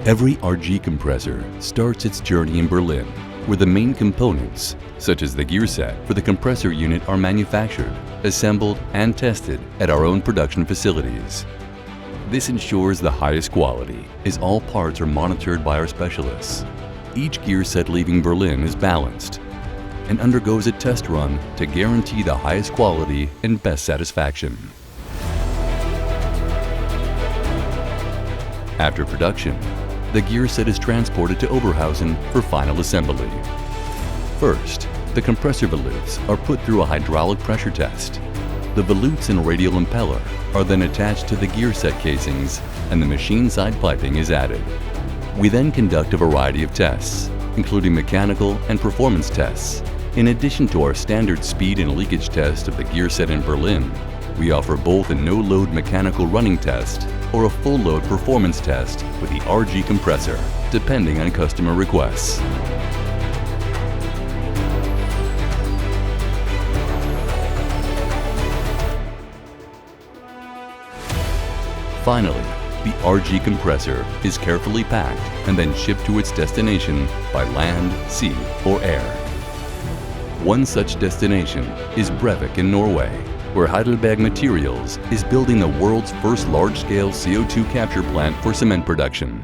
Every RG compressor starts its journey in Berlin, where the main components, such as the gear set for the compressor unit, are manufactured, assembled, and tested at our own production facilities. This ensures the highest quality, as all parts are monitored by our specialists. Each gear set leaving Berlin is balanced and undergoes a test run to guarantee the highest quality and best satisfaction. After production, the gear set is transported to Oberhausen for final assembly. First, the compressor volutes are put through a hydraulic pressure test. The volutes and radial impeller are then attached to the gear set casings, and the machine side piping is added. We then conduct a variety of tests, including mechanical and performance tests. In addition to our standard speed and leakage test of the gear set in Berlin, we offer both a no-load mechanical running test or a full-load performance test with the RG compressor, depending on customer requests. Finally, the RG compressor is carefully packed and then shipped to its destination by land, sea, or air. One such destination is Brevik in Norway, where Heidelberg Materials is building the world's first large-scale CO2 capture plant for cement production.